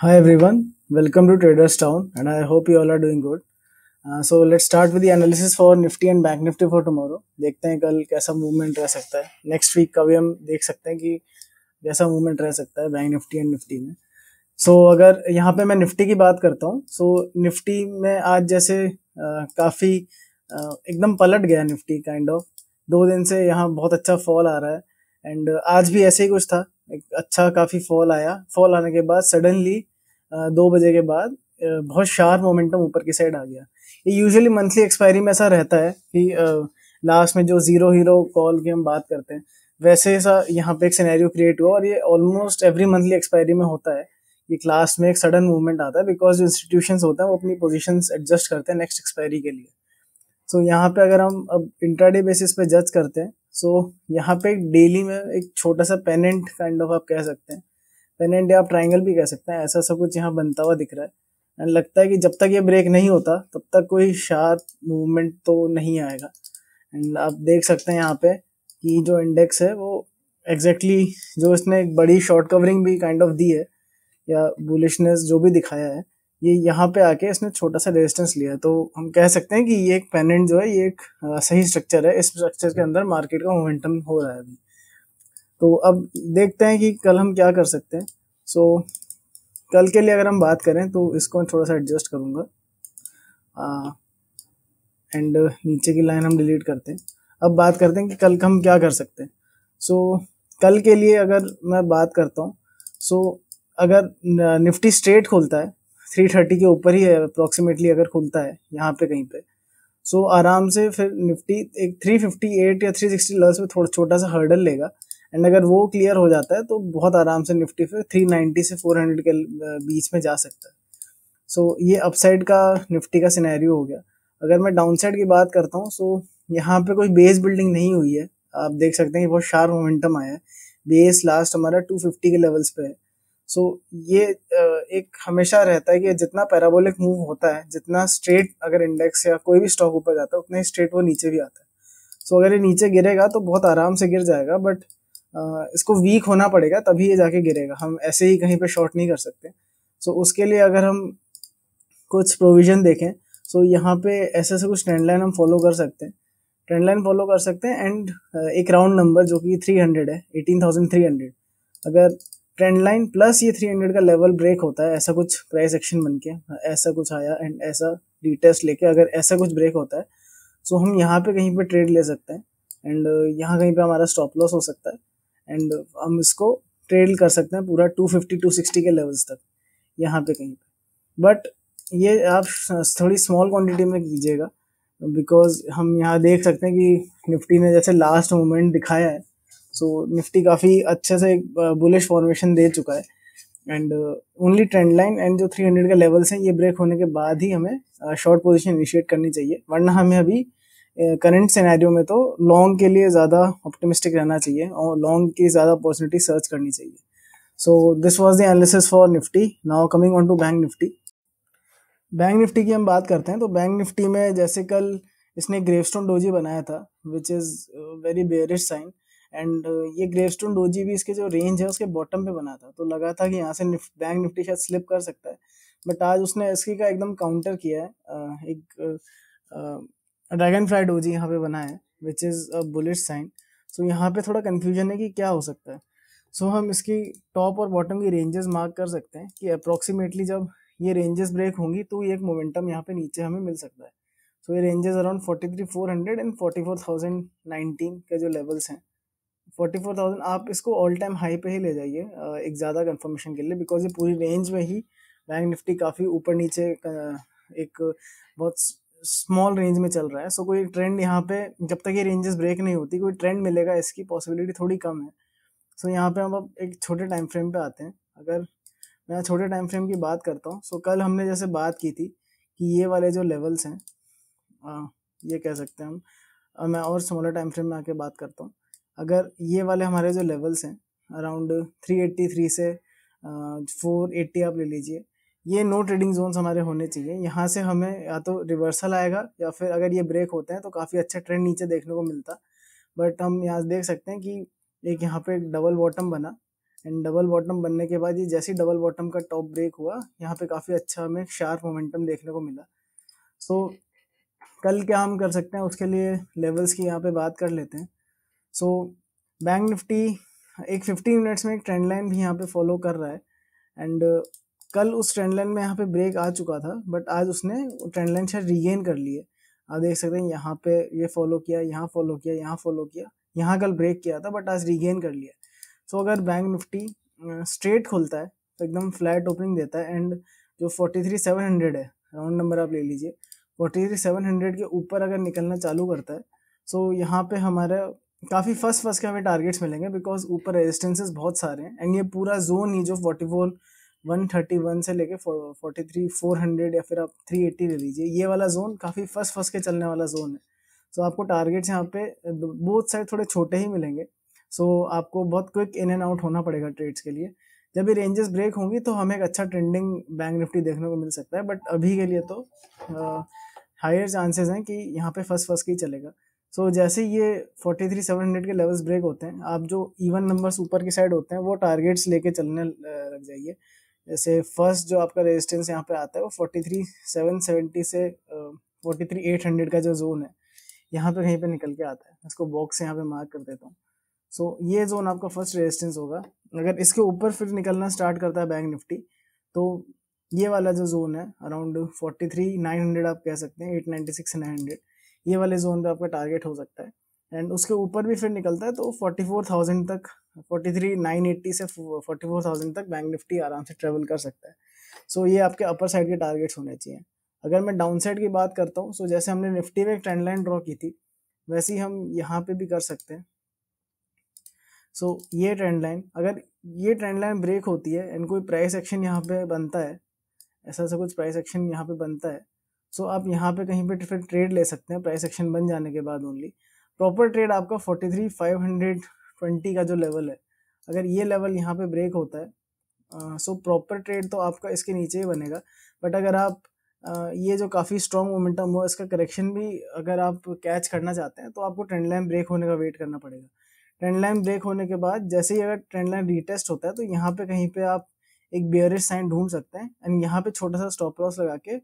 Hi everyone, welcome to Traders Town and I hope you all are doing good. So let's start with the analysis for Nifty and Bank Nifty for tomorrow. देखते हैं कल कैसा movement रह सकता है. Next week का भी हम देख सकते हैं कि कैसा मूवमेंट रह सकता है बैंक निफ्टी एंड निफ्टी में. अगर यहाँ पे मैं निफ्टी की बात करता हूँ, निफ्टी में आज जैसे काफ़ी एकदम पलट गया निफ्टी काइंड ऑफ. 2 दिन से यहाँ बहुत अच्छा फॉल आ रहा है एंड आज भी ऐसे ही कुछ था. एक अच्छा काफ़ी फॉल आया. फॉल आने के बाद सडनली 2 बजे के बाद बहुत शार्प मोमेंटम ऊपर की साइड आ गया. ये यूजुअली मंथली एक्सपायरी में ऐसा रहता है कि लास्ट में जो जीरो हीरो कॉल की हम बात करते हैं वैसे सा यहाँ पे एक सिनेरियो क्रिएट हुआ और ये ऑलमोस्ट एवरी मंथली एक्सपायरी में होता है. ये क्लास में एक सडन मूवमेंट आता है बिकॉज जो इंस्टीट्यूशंस होते हैं वो अपनी पोजीशंस एडजस्ट करते हैं नेक्स्ट एक्सपायरी के लिए. यहाँ पे अगर हम अब इंट्राडे बेसिस पे जज करते हैं यहाँ पे डेली में एक छोटा सा पेनेंट काइंड ऑफ आप कह सकते हैं, पेनेंट या आप ट्राइंगल भी कह सकते हैं, ऐसा सब कुछ यहाँ बनता हुआ दिख रहा है. एंड लगता है कि जब तक ये ब्रेक नहीं होता तब तक कोई शार्प मूवमेंट तो नहीं आएगा. एंड आप देख सकते हैं यहाँ पे कि जो इंडेक्स है वो एग्जैक्टली जो इसने एक बड़ी शॉर्ट कवरिंग भी काइंड ऑफ दी है या बुलिशनेस जो भी दिखाया है, ये यहाँ पे आके इसने छोटा सा रेजिस्टेंस लिया है. तो हम कह सकते हैं कि ये एक पेनेंट जो है ये एक सही स्ट्रक्चर है. इस स्ट्रक्चर के अंदर मार्केट का मोमेंटम हो रहा है अभी. तो अब देखते हैं कि कल हम क्या कर सकते हैं. कल के लिए अगर हम बात करें तो इसको मैं थोड़ा सा एडजस्ट करूँगा एंड नीचे की लाइन हम डिलीट करते हैं. अब बात करते हैं कि कल का हम क्या कर सकते हैं. कल के लिए अगर मैं बात करता हूँ, अगर निफ्टी स्ट्रेट खोलता है 330 के ऊपर ही है अप्रोक्सीमेटली, अगर खुलता है यहाँ पे कहीं पे, आराम से फिर निफ्टी एक 358 या 360 लेवल्स पे थोड़ा छोटा सा हर्डल लेगा. एंड अगर वो क्लियर हो जाता है तो बहुत आराम से निफ्टी फिर 390 से 400 के बीच में जा सकता है. ये अपसाइड का निफ्टी का सिनेरियो हो गया. अगर मैं डाउनसाइड की बात करता हूँ यहाँ पे कोई बेस बिल्डिंग नहीं हुई है. आप देख सकते हैं कि बहुत शार्प मोमेंटम आया है. बेस लास्ट हमारा 250 के लेवल्स पे है. ये एक हमेशा रहता है कि जितना पैराबोलिक मूव होता है, जितना स्ट्रेट अगर इंडेक्स या कोई भी स्टॉक ऊपर जाता है उतना ही स्ट्रेट वो नीचे भी आता है. अगर ये नीचे गिरेगा तो बहुत आराम से गिर जाएगा, बट इसको वीक होना पड़ेगा तभी ये जाके गिरेगा. हम ऐसे ही कहीं पे शॉर्ट नहीं कर सकते. उसके लिए अगर हम कुछ प्रोविजन देखें यहाँ पे ऐसे कुछ ट्रेंड लाइन हम फॉलो कर सकते हैं. ट्रेंड लाइन फॉलो कर सकते हैं एंड एक राउंड नंबर जो कि 300 है, 18,300. अगर ट्रेंड लाइन प्लस ये 300 का लेवल ब्रेक होता है, ऐसा कुछ प्राइस एक्शन बन के ऐसा कुछ आया एंड ऐसा रिटेस्ट लेके अगर ऐसा कुछ ब्रेक होता है हम यहाँ पे कहीं पे ट्रेड ले सकते हैं. एंड यहाँ कहीं पे हमारा स्टॉप लॉस हो सकता है एंड हम इसको ट्रेड कर सकते हैं पूरा 250 260 के लेवल्स तक यहाँ पे कहीं पे. बट ये आप थोड़ी स्मॉल क्वांटिटी में कीजिएगा बिकॉज हम यहाँ देख सकते हैं कि निफ्टी ने जैसे लास्ट मोमेंट दिखाया है. निफ्टी काफ़ी अच्छे से एक बुलिश फॉर्मेशन दे चुका है and only trend line and जो 300 का लेवल्स हैं ये ब्रेक होने के बाद ही हमें शॉर्ट पोजीशन इनिशिएट करनी चाहिए. वरना हमें अभी करंट सिनेरियो में तो लॉन्ग के लिए ज़्यादा ऑप्टिमिस्टिक रहना चाहिए और लॉन्ग की ज़्यादा अपॉर्चुनिटी सर्च करनी चाहिए. This was the analysis for Nifty. Now coming on to bank Nifty. Bank Nifty की हम बात करते हैं तो बैंक निफ्टी में जैसे कल इसने ग्रेवस्टोन डोजी बनाया था which is very bearish sign. And ये ग्रेवस्टोन डोजी भी इसके जो रेंज है उसके बॉटम पे बना था, तो लगा था कि यहाँ से बैंक निफ्टी शायद स्लिप कर सकता है. बट आज उसने इसकी का एकदम काउंटर किया है. एक ड्रैगन फ्लाई डोजी यहाँ पे बना है which is a bullish sign. यहाँ पे थोड़ा कन्फ्यूजन है कि क्या हो सकता है. हम इसकी टॉप और बॉटम की रेंजेस मार्क कर सकते हैं कि अप्रोक्सीमेटली जब ये रेंजेस ब्रेक होंगी तो ये एक मोमेंटम यहाँ पे नीचे हमें मिल सकता है. ये रेंजेस अराउंड 43,400 एंड 44,019 के जो लेवल्स हैं, 44,000 आप इसको ऑल टाइम हाई पे ही ले जाइए एक ज़्यादा कंफर्मेशन के लिए, बिकॉज ये पूरी रेंज में ही बैंक निफ्टी काफ़ी ऊपर नीचे एक बहुत स्मॉल रेंज में चल रहा है. कोई ट्रेंड यहाँ पे जब तक ये रेंजेस ब्रेक नहीं होती कोई ट्रेंड मिलेगा इसकी पॉसिबिलिटी थोड़ी कम है. यहाँ पे हम अब एक छोटे टाइम फ्रेम पे आते हैं. अगर मैं छोटे टाइम फ्रेम की बात करता हूँ कल हमने जैसे बात की थी कि ये वाले जो लेवल्स हैं ये कह सकते हैं हम. मैं और स्मॉलर टाइम फ्रेम में आके बात करता हूँ. अगर ये वाले हमारे जो लेवल्स हैं अराउंड 383 से 480 आप ले लीजिए, ये नो ट्रेडिंग जोन्स हमारे होने चाहिए. यहाँ से हमें या तो रिवर्सल आएगा या फिर अगर ये ब्रेक होते हैं तो काफ़ी अच्छा ट्रेंड नीचे देखने को मिलता. बट हम यहाँ देख सकते हैं कि एक यहाँ पे डबल बॉटम बना एंड डबल बॉटम बनने के बाद ये जैसे डबल बॉटम का टॉप ब्रेक हुआ, यहाँ पे काफ़ी अच्छा हमें शार्प मोमेंटम देखने को मिला। सो कल क्या हम कर सकते हैं, उसके लिए लेवल्स की यहाँ पे बात कर लेते हैं। सो बैंक निफ्टी एक 15 मिनट्स में एक ट्रेंड लाइन भी यहाँ पे फॉलो कर रहा है एंड कल उस ट्रेंड लाइन में यहाँ पे ब्रेक आ चुका था, बट आज उसने ट्रेंड लाइन शायद रीगेन कर ली है। आप देख सकते हैं यहाँ पे ये फॉलो किया, यहाँ फॉलो किया, यहाँ फॉलो किया, यहाँ कल ब्रेक किया था बट आज रीगेन कर लिया। सो अगर बैंक निफ्टी स्ट्रेट खुलता है तो एकदम फ्लैट ओपनिंग देता है एंड जो 43,700 है, राउंड नंबर आप ले लीजिए, 43,700 के ऊपर अगर निकलना चालू करता है, सो यहाँ पे हमारा काफ़ी फर्स्ट के हमें टारगेट्स मिलेंगे बिकॉज ऊपर रेजिस्टेंसेस बहुत सारे हैं एंड ये पूरा जोन ही जो 44,131 से लेके 43,400 या फिर आप 380 ले लीजिए, ये वाला जोन काफ़ी फर्स्ट के चलने वाला जोन है। सो आपको टारगेट्स यहाँ पे बोथ साइड थोड़े छोटे ही मिलेंगे। सो आपको बहुत क्विक इन एंड आउट होना पड़ेगा ट्रेड्स के लिए। जब ये रेंजेस ब्रेक होंगी तो हमें एक अच्छा ट्रेंडिंग बैंक निफ्टी देखने को मिल सकता है, बट अभी के लिए तो हायर चांसेस हैं कि यहाँ पे फर्स्ट ही चलेगा। सो जैसे ये 43,700 के लेवल्स ब्रेक होते हैं, आप जो इवन नंबर्स ऊपर की साइड होते हैं वो टारगेट्स लेके चलने लग जाइए। जैसे फर्स्ट जो आपका रेजिस्टेंस यहाँ पे आता है वो 43,770 से 43,800 का जो जोन है यहाँ पे कहीं पे निकल के आता है। इसको बॉक्स से यहाँ पे मार्क कर देता हूँ। सो ये जोन आपका फर्स्ट रेजिस्टेंस होगा। अगर इसके ऊपर फिर निकलना स्टार्ट करता है बैंक निफ्टी तो ये वाला जो जोन है अराउंड 43,900 आप कह सकते हैं, 896,900, ये वाले जोन पे आपका टारगेट हो सकता है। एंड उसके ऊपर भी फिर निकलता है तो 44,000 तक, 43,980 से 44,000 तक बैंक निफ्टी आराम से ट्रेवल कर सकता है। सो ये आपके अपर साइड के टारगेट्स होने चाहिए। अगर मैं डाउन साइड की बात करता हूँ, सो जैसे हमने निफ्टी में एक ट्रेंड लाइन ड्रॉ की थी वैसे ही हम यहाँ पे भी कर सकते हैं। सो ये ट्रेंड लाइन, अगर ये ट्रेंड लाइन ब्रेक होती है एंड कोई प्राइस एक्शन यहाँ पे बनता है, ऐसा कुछ प्राइस एक्शन यहाँ पे बनता है, सो आप यहाँ पे कहीं पे फिर ट्रेड ले सकते हैं प्राइस एक्शन बन जाने के बाद ओनली। प्रॉपर ट्रेड आपका 43,520 का जो लेवल है, अगर ये लेवल यहाँ पे ब्रेक होता है सो प्रॉपर ट्रेड तो आपका इसके नीचे ही बनेगा। बट अगर आप ये जो काफ़ी स्ट्रॉन्ग मोमेंटम हुआ इसका करेक्शन भी अगर आप कैच करना चाहते हैं तो आपको ट्रेंड लाइन ब्रेक होने का वेट करना पड़ेगा। ट्रेंड लाइन ब्रेक होने के बाद जैसे ही अगर ट्रेंड लाइन रीटेस्ट होता है तो यहाँ पे कहीं पे आप एक बेयरिश साइन ढूंढ सकते हैं एंड यहाँ पे छोटा सा स्टॉप लॉस लगा के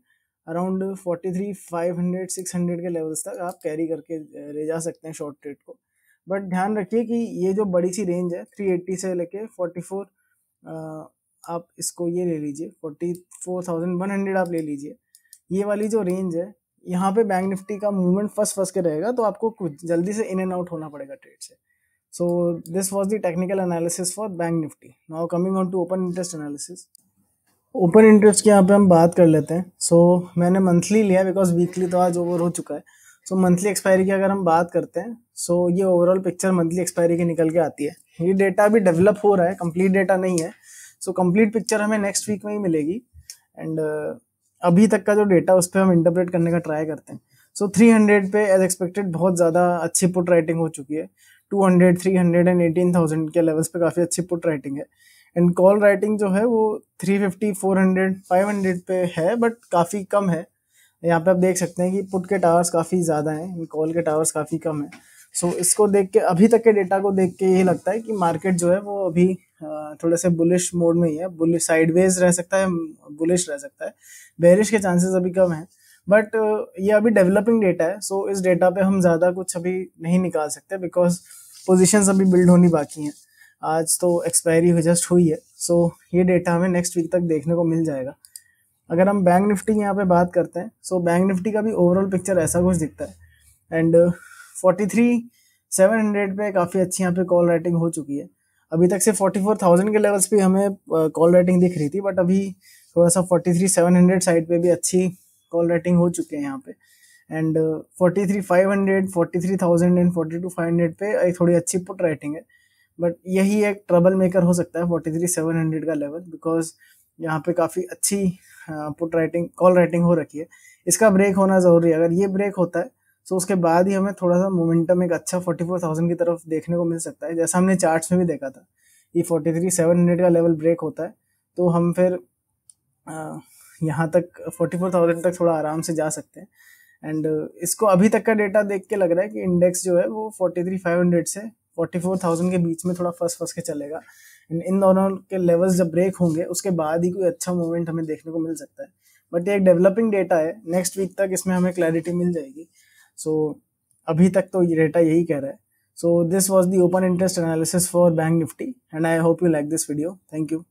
अराउंड 43,500 600 के लेवल्स तक आप कैरी करके ले जा सकते हैं शॉर्ट ट्रेड को। बट ध्यान रखिए कि ये जो बड़ी सी रेंज है 380 से लेके 44, आप इसको ये ले लीजिए 44,100 आप ले लीजिए, ये वाली जो रेंज है यहाँ पे बैंक निफ्टी का मूवमेंट फर्स्ट के रहेगा तो आपको कुछ जल्दी से इन एंड आउट होना पड़ेगा ट्रेड से। So this was the technical analysis for Bank Nifty. Now coming on to open interest analysis. Open interest की यहाँ पे हम बात कर लेते हैं। सो मैंने मंथली लिया बिकॉज वीकली तो आज ओवर हो चुका है। सो मंथली एक्सपायरी की अगर हम बात करते हैं, सो ये ओवरऑल पिक्चर मंथली एक्सपायरी की निकल के आती है। ये डेटा अभी डेवलप हो रहा है, कंप्लीट डेटा नहीं है। सो कंप्लीट पिक्चर हमें नेक्स्ट वीक में ही मिलेगी एंड अभी तक का जो डेटा उस पर हम इंटरप्रेट करने का ट्राई करते हैं। सो 300 पे एज एक्सपेक्टेड बहुत ज़्यादा अच्छी पुट राइटिंग हो चुकी है। 200, 300 एंड 18,000 के लेवल्स पे काफ़ी अच्छी पुट राइटिंग है एंड कॉल राइटिंग जो है वो 350, 400, 500 पे है बट काफ़ी कम है। यहाँ पे आप देख सकते हैं कि पुट के टावर्स काफ़ी ज़्यादा हैं, कॉल के टावर्स काफ़ी कम है। सो इसको देख के, अभी तक के डेटा को देख के यही लगता है कि मार्केट जो है वो अभी थोड़े से बुलिश मोड में ही है। बुलिश साइडवेज रह सकता है, बुलिश रह सकता है, बेरिश के चांसेस अभी कम है। बट ये अभी डेवलपिंग डेटा है, सो इस डेटा पे हम ज़्यादा कुछ अभी नहीं निकाल सकते बिकॉज पोजीशंस अभी बिल्ड होनी बाकी हैं। आज तो एक्सपायरी जस्ट हुई है, सो ये डेटा हमें नेक्स्ट वीक तक देखने को मिल जाएगा। अगर हम बैंक निफ्टी की यहाँ पे बात करते हैं, सो बैंक निफ्टी का भी ओवरऑल पिक्चर ऐसा कुछ दिखता है एंड 43,700 पे काफ़ी अच्छी यहाँ पे कॉल राइटिंग हो चुकी है। अभी तक से 44,000 के लेवल्स पे हमें कॉल राइटिंग दिख रही थी, बट अभी थोड़ा सा 43,700 साइड पे भी अच्छी कॉल राइटिंग हो चुकी है यहाँ पे एंड 43,500, 43,000 एंड 42,500 पे थोड़ी अच्छी पुट राइटिंग है। बट यही एक ट्रबल मेकर हो सकता है 43,700 का लेवल, बिकॉज यहाँ पे काफ़ी अच्छी पुट राइटिंग, कॉल राइटिंग हो रखी है। इसका ब्रेक होना ज़रूरी है। अगर ये ब्रेक होता है तो उसके बाद ही हमें थोड़ा सा मोमेंटम एक अच्छा 44,000 की तरफ देखने को मिल सकता है, जैसा हमने चार्ट्स में भी देखा था कि 43,700 का लेवल ब्रेक होता है तो हम फिर यहाँ तक 44,000 तक थोड़ा आराम से जा सकते हैं। एंड इसको अभी तक का डेटा देख के लग रहा है कि इंडेक्स जो है वो 43,500 से 44,000 के बीच में थोड़ा फंस के चलेगा। इन दोनों के लेवल्स जब ब्रेक होंगे उसके बाद ही कोई अच्छा मूवमेंट हमें देखने को मिल सकता है। बट ये एक डेवलपिंग डेटा है, नेक्स्ट वीक तक इसमें हमें क्लैरिटी मिल जाएगी। सो अभी तक तो ये डेटा यही कह रहा है। So this was the open interest analysis for bank Nifty and I hope you like this video. Thank you.